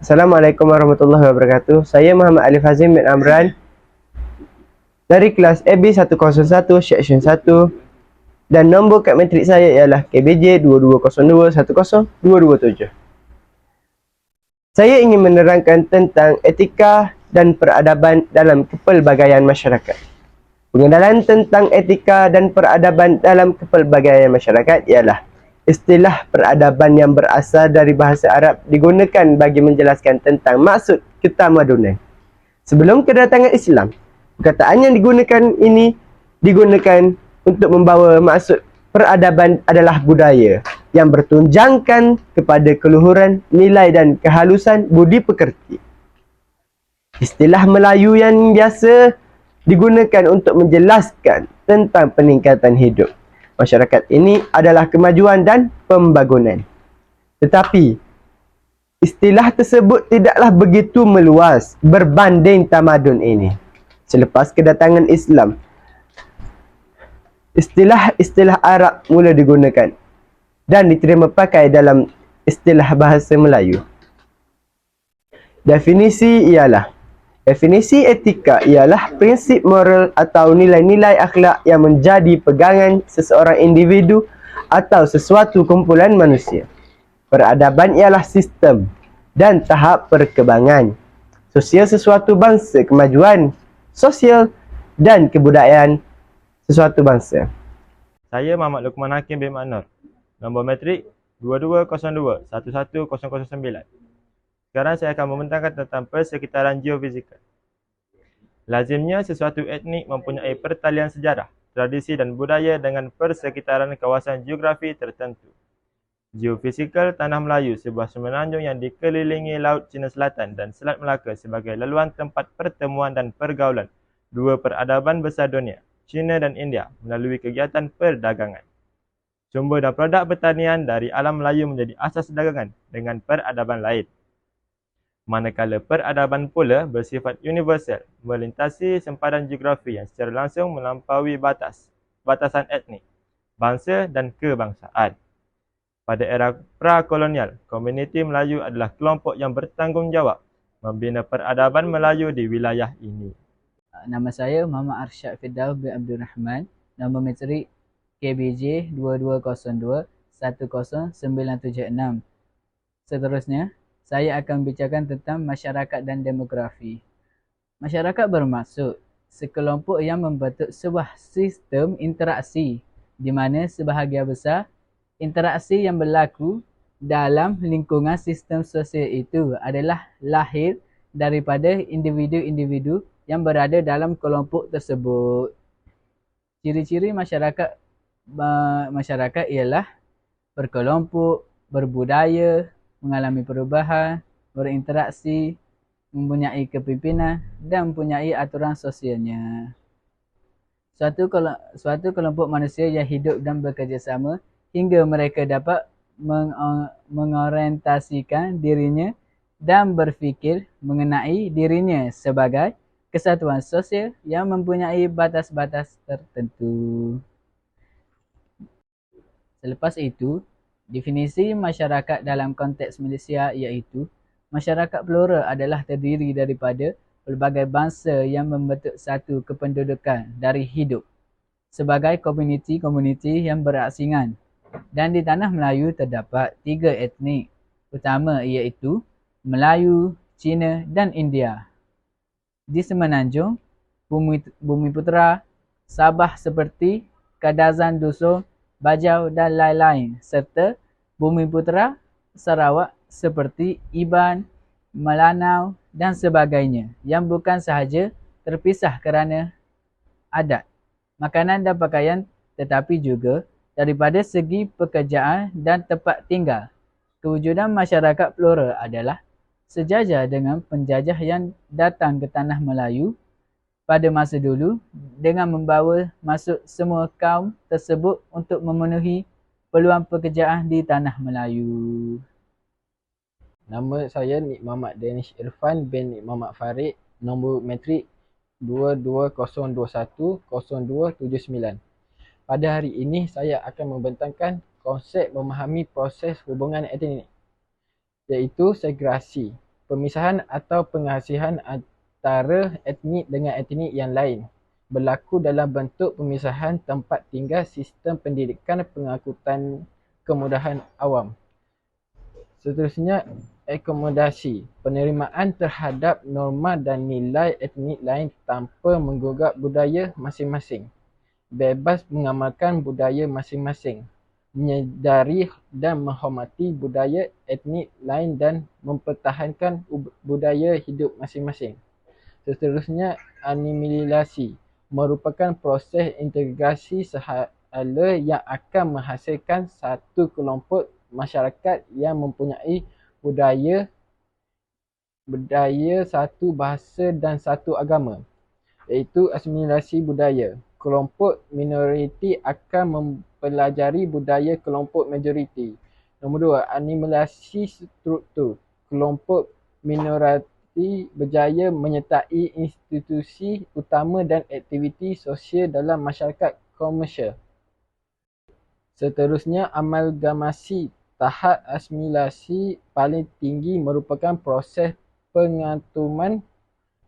Assalamualaikum warahmatullahi wabarakatuh. Saya Muhammad Alif Hazim bin Amran dari kelas AB 101 Section 1 dan nombor kad matrik saya ialah KBJ 2202102227. Saya ingin menerangkan tentang etika dan peradaban dalam kepelbagaian masyarakat. Pengenalan tentang etika dan peradaban dalam kepelbagaian masyarakat ialah istilah peradaban yang berasal dari bahasa Arab digunakan bagi menjelaskan tentang maksud ketamadunan. Sebelum kedatangan Islam, perkataan yang digunakan ini digunakan untuk membawa maksud peradaban adalah budaya yang bertunjangkan kepada keluhuran, nilai dan kehalusan budi pekerti. Istilah Melayu yang biasa digunakan untuk menjelaskan tentang peningkatan hidup masyarakat ini adalah kemajuan dan pembangunan. Tetapi, istilah tersebut tidaklah begitu meluas berbanding tamadun ini. Selepas kedatangan Islam, istilah-istilah Arab mula digunakan dan diterima pakai dalam istilah bahasa Melayu. Definisi etika ialah prinsip moral atau nilai-nilai akhlak yang menjadi pegangan seseorang individu atau sesuatu kumpulan manusia. Peradaban ialah sistem dan tahap perkembangan sosial sesuatu bangsa, kemajuan sosial dan kebudayaan sesuatu bangsa. Saya Muhammad Luqman Hakim bin Maknur. Nombor matrik 2202-11009. Sekarang saya akan membentangkan tentang persekitaran geofizikal. Lazimnya sesuatu etnik mempunyai pertalian sejarah, tradisi dan budaya dengan persekitaran kawasan geografi tertentu. Geofizikal Tanah Melayu, sebuah semenanjung yang dikelilingi Laut Cina Selatan dan Selat Melaka sebagai laluan tempat pertemuan dan pergaulan dua peradaban besar dunia, China dan India, melalui kegiatan perdagangan. Sumber dan produk pertanian dari alam Melayu menjadi asas dagangan dengan peradaban lain. Manakala peradaban pula bersifat universal, melintasi sempadan geografi yang secara langsung melampaui batasan etnik, bangsa dan kebangsaan. Pada era prakolonial, komuniti Melayu adalah kelompok yang bertanggungjawab membina peradaban Melayu di wilayah ini. Nama saya Muhammad Arsyad Firdaus bin Abdul Rahman. Nombor matrik KBJ 2202-10976. Seterusnya, saya akan bicarakan tentang masyarakat dan demografi. Masyarakat bermaksud sekelompok yang membentuk sebuah sistem interaksi di mana sebahagian besar interaksi yang berlaku dalam lingkungan sistem sosial itu adalah lahir daripada individu-individu yang berada dalam kelompok tersebut. Ciri-ciri masyarakat ialah berkelompok, berbudaya, mengalami perubahan, berinteraksi, mempunyai kepimpinan dan mempunyai aturan sosialnya. Suatu kelompok manusia yang hidup dan bekerjasama hingga mereka dapat mengorientasikan dirinya dan berfikir mengenai dirinya sebagai kesatuan sosial yang mempunyai batas-batas tertentu. Selepas itu, definisi masyarakat dalam konteks Malaysia iaitu masyarakat plural adalah terdiri daripada pelbagai bangsa yang membentuk satu kependudukan dari hidup sebagai komuniti-komuniti yang berasingan. Dan di tanah Melayu terdapat 3 etnik utama iaitu Melayu, Cina dan India. Di Semenanjung, Bumiputera, Sabah seperti Kadazan Dusun, Bajau dan lain-lain, serta Bumiputera Sarawak seperti Iban, Melanau dan sebagainya yang bukan sahaja terpisah kerana adat, makanan dan pakaian tetapi juga daripada segi pekerjaan dan tempat tinggal. Kewujudan masyarakat plural adalah sejajar dengan penjajah yang datang ke tanah Melayu pada masa dulu dengan membawa masuk semua kaum tersebut untuk memenuhi peluang pekerjaan di tanah Melayu. Nama saya Nik Muhammad Danish Irfan bin Nik Muhammad Farid. Nombor matrik 22010279. Pada hari ini saya akan membentangkan konsep memahami proses hubungan etnik, iaitu segregasi. pemisahan atau pengasihan antara etnik dengan etnik yang lain berlaku dalam bentuk pemisahan tempat tinggal, sistem pendidikan, pengangkutan, kemudahan awam. Seterusnya, akomodasi, penerimaan terhadap norma dan nilai etnik lain tanpa menggugat budaya masing-masing. Bebas mengamalkan budaya masing-masing. Menyedari dan menghormati budaya etnik lain dan mempertahankan budaya hidup masing-masing. Seterusnya, animilasi merupakan proses integrasi sehala yang akan menghasilkan satu kelompok masyarakat yang mempunyai budaya, satu bahasa dan satu agama, iaitu asimilasi budaya. Kelompok minoriti akan mempelajari budaya kelompok majoriti. Nombor 2, animilasi struktur. Kelompok minoriti berjaya menyertai institusi utama dan aktiviti sosial dalam masyarakat komersial. Seterusnya, amalgamasi. Tahap asimilasi paling tinggi merupakan proses pengantuman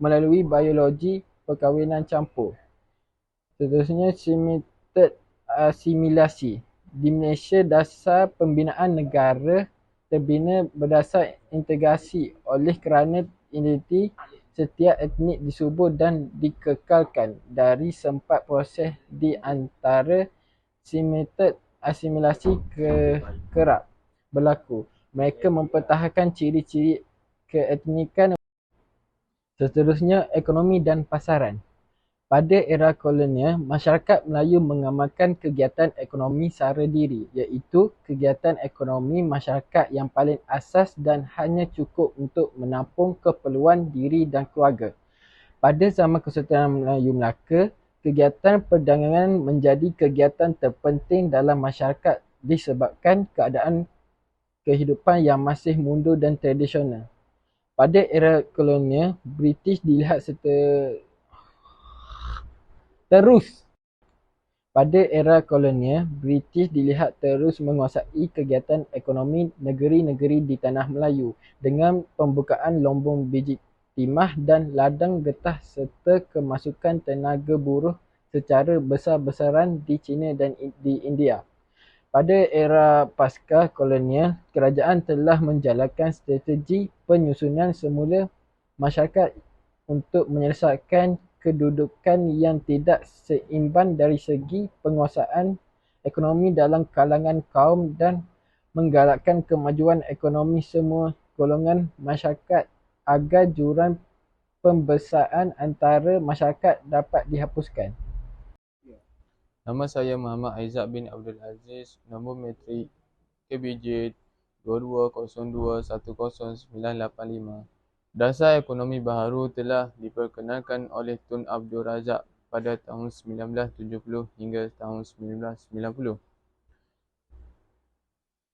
melalui biologi perkahwinan campur. Seterusnya, simulated asimilasi. Di Malaysia, dasar pembinaan negara terbina berdasar integrasi oleh kerana identiti setiap etnik disubur dan dikekalkan. Dari sempat proses di antara simulated asimilasi kerap berlaku. Mereka mempertahankan ciri-ciri keetnikan. Seterusnya, ekonomi dan pasaran. Pada era kolonial, masyarakat Melayu mengamalkan kegiatan ekonomi sara diri, iaitu kegiatan ekonomi masyarakat yang paling asas dan hanya cukup untuk menampung keperluan diri dan keluarga. Pada zaman Kesultanan Melayu Melaka, kegiatan perdagangan menjadi kegiatan terpenting dalam masyarakat disebabkan keadaan kehidupan yang masih mundur dan tradisional. Pada era kolonial, British dilihat terus menguasai kegiatan ekonomi negeri-negeri di Tanah Melayu dengan pembukaan lombong biji timah dan ladang getah serta kemasukan tenaga buruh secara besar-besaran di China dan di India. Pada era pasca kolonial, kerajaan telah menjalankan strategi penyusunan semula masyarakat untuk menyelesaikan kedudukan yang tidak seimbang dari segi penguasaan ekonomi dalam kalangan kaum dan menggalakkan kemajuan ekonomi semua golongan masyarakat agar jurang pembesaan antara masyarakat dapat dihapuskan. Nama saya Muhammad Aizat bin Abdul Aziz, nombor matrik KBJ 2202100985. Dasar ekonomi baharu telah diperkenalkan oleh Tun Abdul Razak pada tahun 1970 hingga tahun 1990.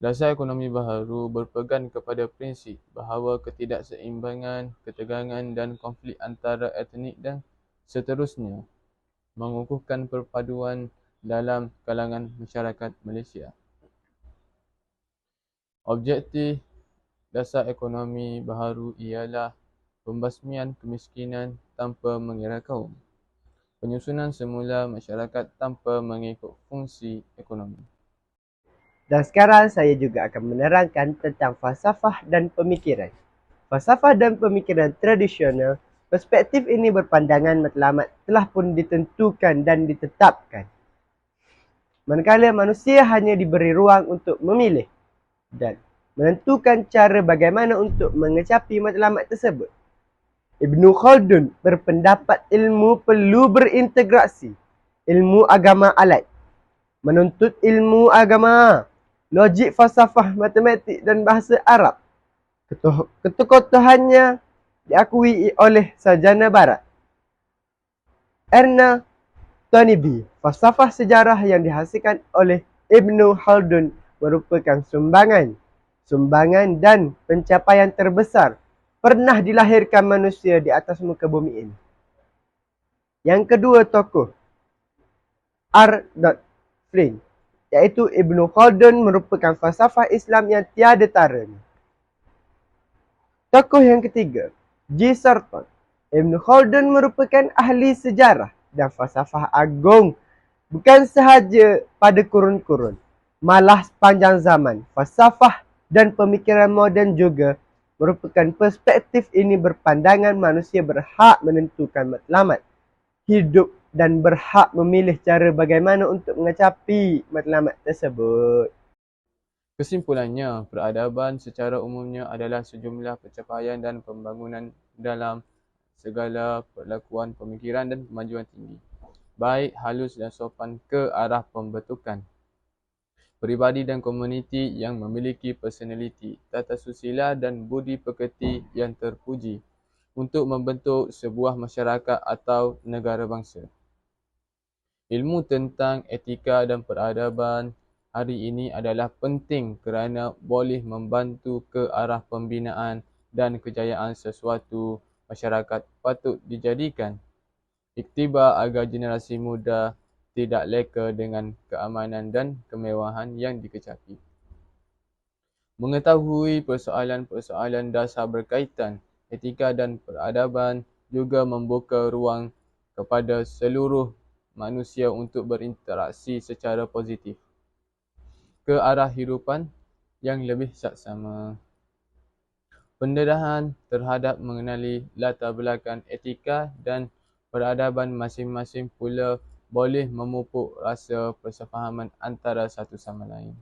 Dasar ekonomi baharu berpegang kepada prinsip bahawa ketidakseimbangan, ketegangan dan konflik antara etnik dan seterusnya mengukuhkan perpaduan dalam kalangan masyarakat Malaysia. Objektif dasar ekonomi baharu ialah pembasmian kemiskinan tanpa mengira kaum, penyusunan semula masyarakat tanpa mengikut fungsi ekonomi. Dan sekarang saya juga akan menerangkan tentang falsafah dan pemikiran. Falsafah dan pemikiran tradisional, perspektif ini berpandangan matlamat telah pun ditentukan dan ditetapkan. Manakala manusia hanya diberi ruang untuk memilih dan menentukan cara bagaimana untuk mengecapi matlamat tersebut. Ibn Khaldun berpendapat ilmu perlu berintegrasi. Ilmu agama alat. Menuntut ilmu agama, logik, falsafah, matematik dan bahasa Arab. Ketokohannya diakui oleh sarjana barat. Ernest Toynbee, falsafah sejarah yang dihasilkan oleh Ibn Khaldun merupakan sumbangan dan pencapaian terbesar pernah dilahirkan manusia di atas muka bumi ini. Yang kedua tokoh, R. Flynn, iaitu Ibn Khaldun merupakan falsafah Islam yang tiada taranya. Tokoh yang ketiga, G. Sarton. Ibn Khaldun merupakan ahli sejarah dan falsafah agung, bukan sahaja pada kurun-kurun, malah sepanjang zaman. Falsafah dan pemikiran moden juga merupakan perspektif ini berpandangan manusia berhak menentukan matlamat hidup dan berhak memilih cara bagaimana untuk mencapai matlamat tersebut. Kesimpulannya, peradaban secara umumnya adalah sejumlah pencapaian dan pembangunan dalam segala perlakuan pemikiran dan kemajuan tinggi, baik halus dan sopan ke arah pembentukan peribadi dan komuniti yang memiliki personaliti, tata susila dan budi pekerti yang terpuji untuk membentuk sebuah masyarakat atau negara bangsa. Ilmu tentang etika dan peradaban hari ini adalah penting kerana boleh membantu ke arah pembinaan dan kejayaan sesuatu masyarakat patut dijadikan iktibar agar generasi muda tidak leka dengan keamanan dan kemewahan yang dikecapi. Mengetahui persoalan-persoalan dasar berkaitan etika dan peradaban juga membuka ruang kepada seluruh manusia untuk berinteraksi secara positif ke arah hidupan yang lebih saksama. Pendedahan terhadap mengenali latar belakang etika dan peradaban masing-masing pula boleh memupuk rasa persefahaman antara satu sama lain.